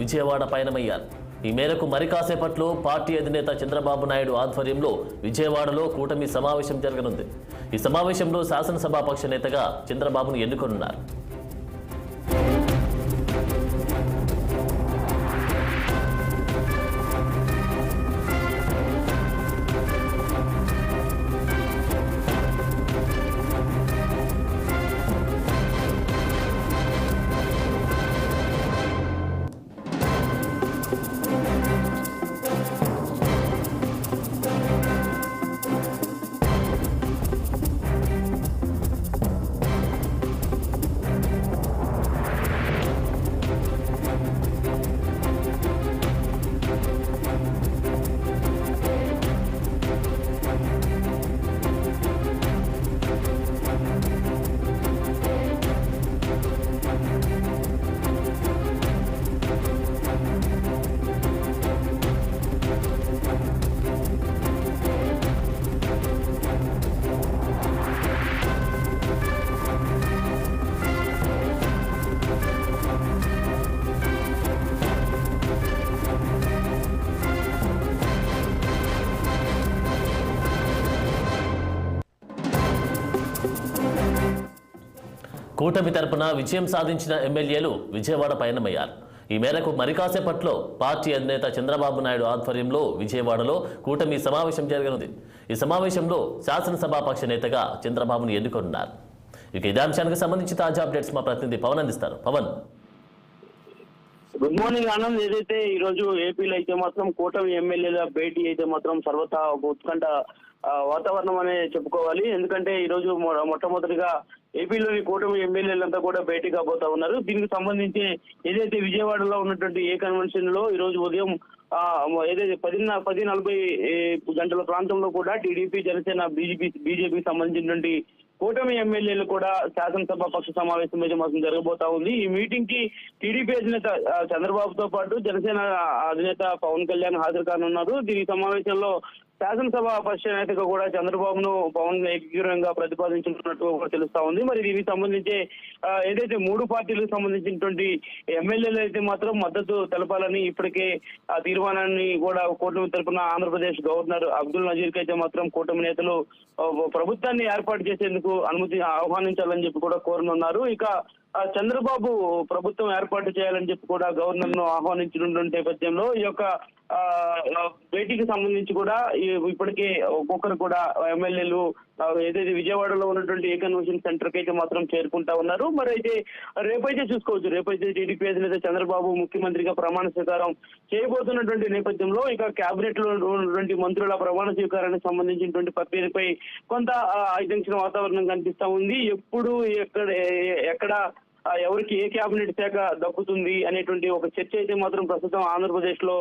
విజయవాడ పయనమయ్యారు. ఈ మేరకు మరి కాసేపట్లో పార్టీ అధినేత చంద్రబాబు నాయుడు ఆధ్వర్యంలో విజయవాడలో కూటమి సమావేశం జరగనుంది. ఈ సమావేశంలో శాసనసభాపక్ష నేతగా చంద్రబాబును ఎన్నుకోనున్నారు. కూటమి తరపున విజయం సాధించిన ఎమ్మెల్యేలు విజయవాడ పయనమయ్యారు. ఈ మేరకు మరి కాసేపట్లో పార్టీ అధినేత చంద్రబాబు నాయుడు ఆధ్వర్యంలో విజయవాడలో కూటమి సమావేశం జరగనుంది. ఈ సమావేశంలో శాసనసభాపక్ష నేతగా చంద్రబాబును ఎన్నుకోనున్నారు. ఇక ఇదే అంశానికి సంబంధించి తాజా అప్డేట్స్ మా ప్రతినిధి పవన్ అందిస్తారు. పవన్. Good morning Anand. ఏదైతే ఈ రోజు ఏపీలో అయితే మాత్రం కూటమి ఎమ్మెల్యేల భేటీ అయితే మాత్రం సర్వతా ఒక ఉత్కంఠ వాతావరణం అనే చెప్పుకోవాలి. ఎందుకంటే ఈ రోజు మొట్టమొదటిగా ఏపీలోని కూటమి ఎమ్మెల్యేలంతా కూడా భేటీ కాబోతా ఉన్నారు. దీనికి సంబంధించి ఏదైతే విజయవాడలో ఉన్నటువంటి ఏ కన్వెన్షన్ లో ఈ రోజు ఉదయం ఏదైతే 10:40 గంటల ప్రాంతంలో కూడా టీడీపీ, జనసేన, బీజేపీకి సంబంధించినటువంటి కూటమి ఎమ్మెల్యేలు కూడా శాసనసభ పక్ష సమావేశం అయితే మాత్రం జరగబోతా ఉంది. ఈ మీటింగ్ కి టీడీపీ అధినేత చంద్రబాబుతో పాటు జనసేన అధినేత పవన్ కళ్యాణ్ హాజరు కానున్నారు. దీని సమావేశంలో శాసనసభ పక్ష నేతగా కూడా చంద్రబాబును పవన్ ఏకీకృతంగా ప్రతిపాదించుకున్నట్టు తెలుస్తా ఉంది. మరి దీనికి సంబంధించి ఏదైతే మూడు పార్టీలకు సంబంధించినటువంటి ఎమ్మెల్యేలు అయితే మాత్రం మద్దతు తెలపాలని ఇప్పటికే ఆ తీర్మానాన్ని కూడా కూటమి తరపున ఆంధ్రప్రదేశ్ గవర్నర్ అబ్దుల్ నజీర్ కి అయితే మాత్రం కూటమి నేతలు ప్రభుత్వాన్ని ఏర్పాటు చేసేందుకు ఆహ్వానించాలని చెప్పి కూడా కోరనున్నారు. ఇక చంద్రబాబు ప్రభుత్వం ఏర్పాటు చేయాలని చెప్పి కూడా గవర్నర్ ను ఆహ్వానించినటువంటి నేపథ్యంలో ఈ యొక్క భేటీకి సంబంధించి కూడా ఇప్పటికే ఒక్కొక్కరు కూడా ఎమ్మెల్యేలు ఏదైతే విజయవాడలో ఉన్నటువంటి ఏ కన్వెన్షన్ సెంటర్ కి అయితే మాత్రం చేరుకుంటా ఉన్నారు. మరి అయితే రేపైతే చూసుకోవచ్చు. రేపైతే టీడీపీ అధినేత చంద్రబాబు ముఖ్యమంత్రిగా ప్రమాణ స్వీకారం చేయబోతున్నటువంటి నేపథ్యంలో ఇక కేబినెట్ లో ఉన్నటువంటి మంత్రుల ప్రమాణ స్వీకారానికి సంబంధించినటువంటి ప్రక్రియపై కొంత ఐటెన్షన్ వాతావరణం కనిపిస్తా ఉంది. ఎప్పుడు ఎక్కడ ఎవరికి ఏ కేబినెట్ శాఖ దక్కుతుంది అనేటువంటి ఒక చర్చ అయితే మాత్రం ప్రస్తుతం ఆంధ్రప్రదేశ్ లో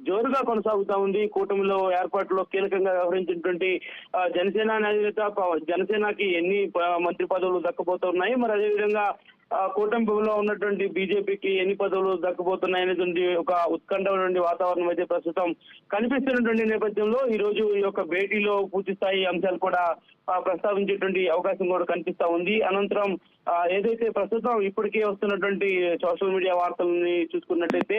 జోరుగా కొనసాగుతా ఉంది. కూటమిలో ఏర్పాటులో కీలకంగా వ్యవహరించినటువంటి జనసేన అధినేత జనసేనకి ఎన్ని మంత్రి పదవులు దక్కబోతున్నాయి, మరి అదేవిధంగా కూటమిలో ఉన్నటువంటి బీజేపీకి ఎన్ని పదవులు దక్కబోతున్నాయనేటువంటి ఒక ఉత్కంఠ వాతావరణం అయితే ప్రస్తుతం కనిపిస్తున్నటువంటి నేపథ్యంలో ఈ రోజు ఈ యొక్క భేటీలో పూర్తి స్థాయి అంశాలు కూడా ప్రస్తావించేటువంటి అవకాశం కూడా కనిపిస్తా ఉంది. అనంతరం ఏదైతే ప్రస్తుతం ఇప్పటికే వస్తున్నటువంటి సోషల్ మీడియా వార్తలని చూసుకున్నట్టయితే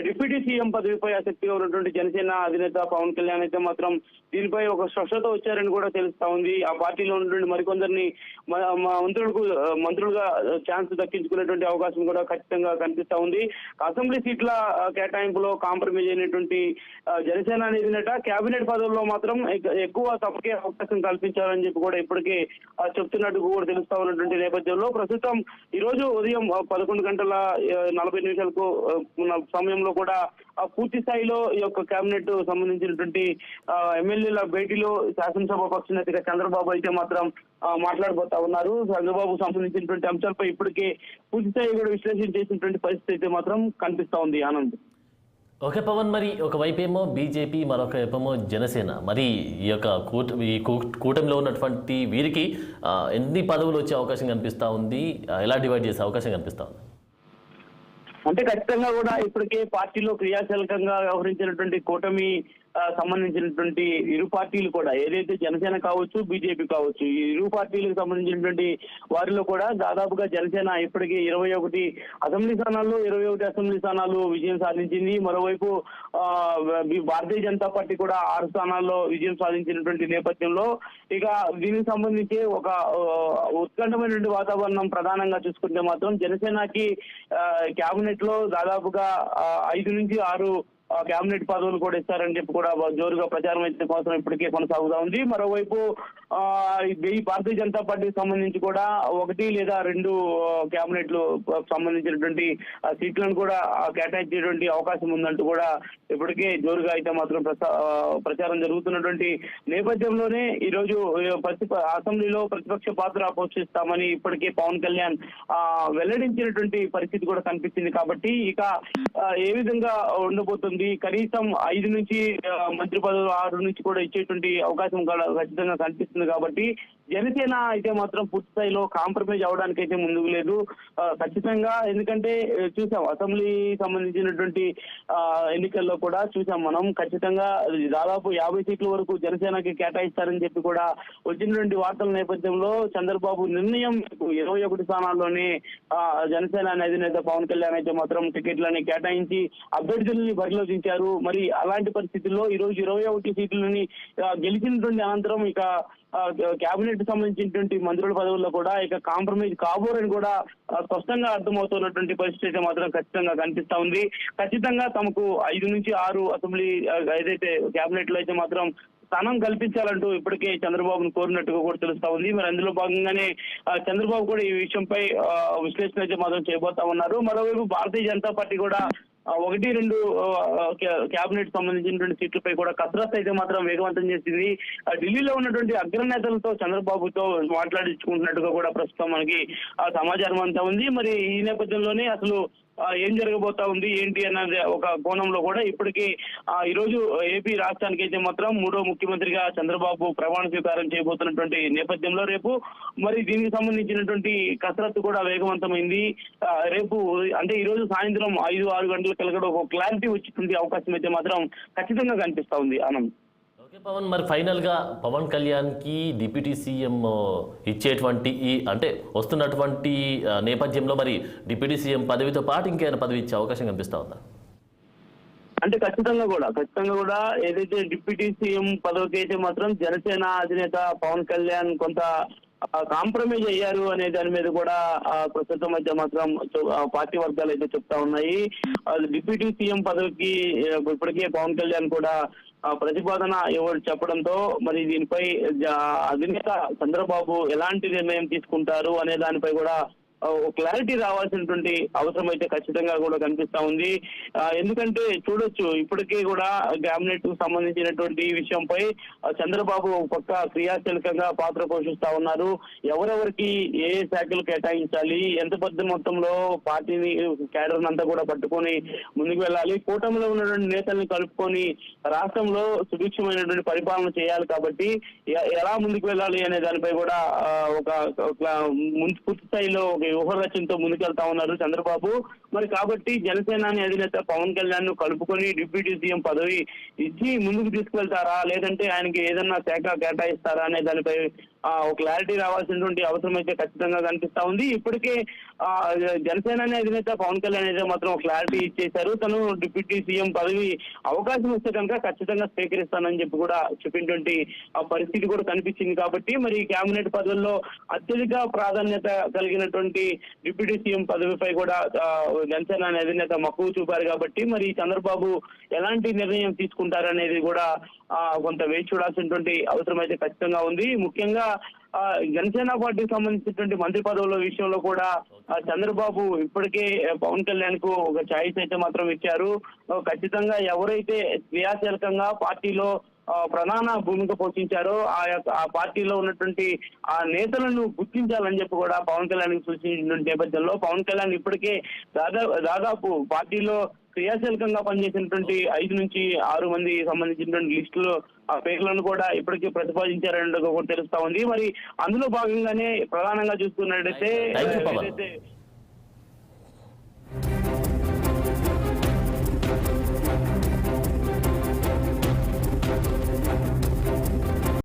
డిప్యూటీ సీఎం పదవిపై ఆసక్తిగా ఉన్నటువంటి జనసేన అధినేత పవన్ కళ్యాణ్ అయితే మాత్రం దీనిపై ఒక స్పష్టత వచ్చారని కూడా తెలుస్తా ఉంది. ఆ పార్టీలో ఉన్నటువంటి మరికొందరిని మంత్రులుగా ఛాన్స్ దక్కించుకునేటువంటి అవకాశం కూడా ఖచ్చితంగా కనిపిస్తా ఉంది. అసెంబ్లీ సీట్ల కేటాయింపులో కాంప్రమైజ్ అయినటువంటి జనసేన అధినేత కేబినెట్ పదవుల్లో మాత్రం ఎక్కువ తమకే అవకాశం కల్పించాలని చెప్పి కూడా ఇప్పటికే చెప్తున్నట్టు కూడా తెలుస్తా ఉన్నటువంటి నేపథ్యంలో ప్రస్తుతం ఈ రోజు ఉదయం 11:40 సమయంలో కూడా పూర్తి స్థాయిలో ఈ యొక్క కేబినెట్ సంబంధించినటువంటి ఎమ్మెల్యేల భేటీలో శాసనసభ పక్ష నేతగా చంద్రబాబు అయితే మాత్రం మాట్లాడబోతా ఉన్నారు. చంద్రబాబు సంబంధించినటువంటి అంశాలపై ఇప్పటికే పూర్తి స్థాయి కూడా విశ్లేషణ చేసినటువంటి పరిస్థితి అయితే మాత్రం కనిపిస్తా ఉంది. ఆనంద్. ఓకే పవన్, మరి ఒకవైపేమో బీజేపీ, మరొక వైపేమో జనసేన, మరి ఈ యొక్క కూటమిలో ఉన్నటువంటి వీరికి ఎన్ని పదవులు వచ్చే అవకాశం కనిపిస్తూ ఉంది, ఎలా డివైడ్ చేసే అవకాశం కనిపిస్తూ ఉంది? అంటే ఖచ్చితంగా కూడా ఇప్పటికే పార్టీలో క్రియాశీలకంగా వ్యవహరించినటువంటి కూటమి సంబంధించినటువంటి ఇరు పార్టీలు కూడా ఏదైతే జనసేన కావచ్చు బీజేపీ కావచ్చు ఈ ఇరు పార్టీలకు సంబంధించినటువంటి వారిలో కూడా దాదాపుగా జనసేన ఇప్పటికీ 21 అసెంబ్లీ స్థానాల్లో 21 అసెంబ్లీ స్థానాలు విజయం సాధించింది. మరోవైపు భారతీయ జనతా పార్టీ కూడా 6 స్థానాల్లో విజయం సాధించినటువంటి నేపథ్యంలో ఇక దీనికి సంబంధించి ఒక ఉత్కంఠమైనటువంటి వాతావరణం ప్రధానంగా చూసుకుంటే మాత్రం జనసేనకి కేబినెట్ లో దాదాపుగా 5 నుంచి 6 కేబినెట్ పదవులు కూడా ఇస్తారని చెప్పి కూడా జోరుగా ప్రచారం అయితే కోసం ఇప్పటికే కొనసాగుతా ఉంది. మరోవైపు ఈ భారతీయ జనతా పార్టీకి సంబంధించి కూడా 1 లేదా 2 కేబినెట్లు సంబంధించినటువంటి సీట్లను కూడా కేటాయించేటువంటి అవకాశం ఉందంటూ కూడా ఇప్పటికే జోరుగా అయితే మాత్రం ప్రచారం జరుగుతున్నటువంటి నేపథ్యంలోనే ఈ రోజు అసెంబ్లీలో ప్రతిపక్ష పాత్ర పోషిస్తామని ఇప్పటికే పవన్ కళ్యాణ్ వెల్లడించినటువంటి పరిస్థితి కూడా కనిపిస్తుంది. కాబట్టి ఇక ఏ విధంగా ఉండబోతుంది కనీసం 5 నుంచి మంత్రి పదవులు 6 నుంచి కూడా ఇచ్చేటువంటి అవకాశం ఖచ్చితంగా కనిపిస్తుంది. కాబట్టి జనసేన అయితే మాత్రం పూర్తి స్థాయిలో కాంప్రమైజ్ అవడానికి అయితే ముందుకు లేదు ఖచ్చితంగా. ఎందుకంటే చూసాం అసెంబ్లీ సంబంధించినటువంటి ఎన్నికల్లో కూడా చూసాం మనం ఖచ్చితంగా దాదాపు 50 సీట్ల వరకు జనసేనకి కేటాయిస్తారని చెప్పి కూడా వచ్చినటువంటి వార్తల నేపథ్యంలో చంద్రబాబు నిర్ణయం 21 స్థానాల్లోనే జనసేన అధినేత పవన్ కళ్యాణ్ అయితే మాత్రం టికెట్లని కేటాయించి అభ్యర్థులని బరిలో దించారు. మరి అలాంటి పరిస్థితుల్లో ఈ రోజు 21 సీట్లని గెలిచినటువంటి అనంతరం ఇక కేబినెట్ సంబంధించినటువంటి మంత్రుల పదవుల్లో కూడా ఇక కాంప్రమైజ్ కాబోరని కూడా స్పష్టంగా అర్థమవుతున్నటువంటి పరిస్థితి అయితే మాత్రం ఖచ్చితంగా కనిపిస్తా ఉంది. ఖచ్చితంగా తమకు 5 నుంచి 6 అసెంబ్లీ ఏదైతే కేబినెట్ లో అయితే మాత్రం స్థానం కల్పించాలంటూ ఇప్పటికే చంద్రబాబును కోరినట్టుగా కూడా తెలుస్తా ఉంది. మరి అందులో భాగంగానే చంద్రబాబు కూడా ఈ విషయంపై విశ్లేషణ అయితే మాత్రం చేయబోతా ఉన్నారు. మరోవైపు భారతీయ జనతా పార్టీ కూడా 1-2 కేబినెట్ సంబంధించినటువంటి సీట్లపై కూడా కసరత్తు అయితే మాత్రం వేగవంతం చేసింది. ఢిల్లీలో ఉన్నటువంటి అగ్రనేతలతో చంద్రబాబుతో మాట్లాడించుకుంటున్నట్టుగా కూడా ప్రస్తుతం మనకి సమాచారం అంతా ఉంది. మరి ఈ నేపథ్యంలోనే అసలు ఏం జరగబోతా ఉంది ఏంటి అన్నది ఒక కోణంలో కూడా ఇప్పటికీ ఈ రోజు ఏపీ రాష్ట్రానికి అయితే మాత్రం 3వ ముఖ్యమంత్రిగా చంద్రబాబు ప్రమాణ స్వీకారం చేయబోతున్నటువంటి నేపథ్యంలో రేపు మరి దీనికి సంబంధించినటువంటి కసరత్తు కూడా వేగవంతమైంది. రేపు అంటే ఈ రోజు సాయంత్రం 5-6 గంటల కలగడం ఒక క్లారిటీ వచ్చేటువంటి అవకాశం అయితే మాత్రం ఖచ్చితంగా కనిపిస్తా ఉంది. ఆనంద్. ఓకే పవన్, మరి ఫైనల్గా పవన్ కళ్యాణ్కి డిప్యూటీ సీఎం ఇచ్చేటువంటి అంటే వస్తున్నటువంటి నేపథ్యంలో మరి డిప్యూటీ సీఎం పదవితో పాటు ఇంకేమైనా పదవి ఇచ్చే అవకాశం కనిపిస్తా ఉందా? అంటే ఖచ్చితంగా కూడా ఏదైతే డిప్యూటీ సీఎం పదవికి అయితే మాత్రం జనసేన అధినేత పవన్ కళ్యాణ్ కొంత కాంప్రమైజ్ అయ్యారు అనే దాని మీద కూడా ప్రస్తుతం అయితే మాత్రం పార్టీ వర్గాలు అయితే చెప్తా ఉన్నాయి. డిప్యూటీ సీఎం పదవికి ఇప్పటికే పవన్ కళ్యాణ్ కూడా ప్రతిపాదన ఎవరు చెప్పడంతో మరి దీనిపై అధినేత చంద్రబాబు ఎలాంటి నిర్ణయం తీసుకుంటారు అనే దానిపై కూడా క్లారిటీ రావాల్సినటువంటి అవసరం అయితే ఖచ్చితంగా కూడా కనిపిస్తా ఉంది. ఎందుకంటే చూడొచ్చు ఇప్పటికే కూడా కేబినెట్ కు సంబంధించినటువంటి విషయంపై చంద్రబాబు పక్క క్రియాశీలకంగా పాత్ర పోషిస్తా ఉన్నారు. ఎవరెవరికి ఏ శాఖలు కేటాయించాలి, ఎంత పెద్ద మొత్తంలో పార్టీని క్యాడర్ అంతా కూడా పట్టుకొని ముందుకు వెళ్ళాలి, కూటమిలో ఉన్నటువంటి నేతల్ని కలుపుకొని రాష్ట్రంలో సుభిక్షమైనటువంటి పరిపాలన చేయాలి. కాబట్టి ఎలా ముందుకు వెళ్ళాలి అనే దానిపై కూడా ఒక పూర్తి స్థాయిలో వ్యూహరచనతో ముందుకెళ్తా ఉన్నారు చంద్రబాబు. మరి కాబట్టి జనసేనాని అధినేత పవన్ కళ్యాణ్ ను కలుపుకొని డిప్యూటీ సీఎం పదవి ఇచ్చి ముందుకు తీసుకువెళ్తారా, లేదంటే ఆయనకి ఏదన్నా శాఖ కేటాయిస్తారా అనే దానిపై క్లారిటీ రావాల్సినటువంటి అవసరం అయితే ఖచ్చితంగా కనిపిస్తా ఉంది. ఇప్పటికే జనసేనాని అధినేత పవన్ కళ్యాణ్ అయితే మాత్రం క్లారిటీ ఇచ్చేశారు. తను డిప్యూటీ సీఎం పదవి అవకాశం వస్తే కనుక ఖచ్చితంగా స్వీకరిస్తానని చెప్పి కూడా చెప్పినటువంటి పరిస్థితి కూడా కనిపించింది. కాబట్టి మరి కేబినెట్ పదవుల్లో అత్యధిక ప్రాధాన్యత కలిగినటువంటి డిప్యూటీ సీఎం పదవిపై కూడా జనసేనాని అధినేత మక్కువ చూపారు. కాబట్టి మరి చంద్రబాబు ఎలాంటి నిర్ణయం తీసుకుంటారనేది కూడా కొంత వేచి చూడాల్సినటువంటి అవసరం అయితే ఖచ్చితంగా ఉంది. ముఖ్యంగా జనసేన పార్టీకి సంబంధించినటువంటి మంత్రి పదవుల విషయంలో కూడా చంద్రబాబు ఇప్పటికే పవన్ కళ్యాణ్ కు ఒక ఛాయిస్ అయితే మాత్రం ఇచ్చారు. ఖచ్చితంగా ఎవరైతే క్రియాశీలకంగా పార్టీలో ప్రధాన భూమిక పోషించారో ఆ పార్టీలో ఉన్నటువంటి ఆ నేతలను గుర్తించాలని చెప్పి కూడా పవన్ కళ్యాణ్ సూచించిన నేపథ్యంలో పవన్ కళ్యాణ్ ఇప్పటికే దాదాపు పార్టీలో క్రియాశీలకంగా పనిచేసినటువంటి 5 నుంచి 6 మంది సంబంధించినటువంటి లిస్టులో ఆ పేర్లను కూడా ఇప్పటికే ప్రతిపాదించారని కూడా తెలుస్తా ఉంది. మరి అందులో భాగంగానే ప్రధానంగా చూసుకున్నట్టయితే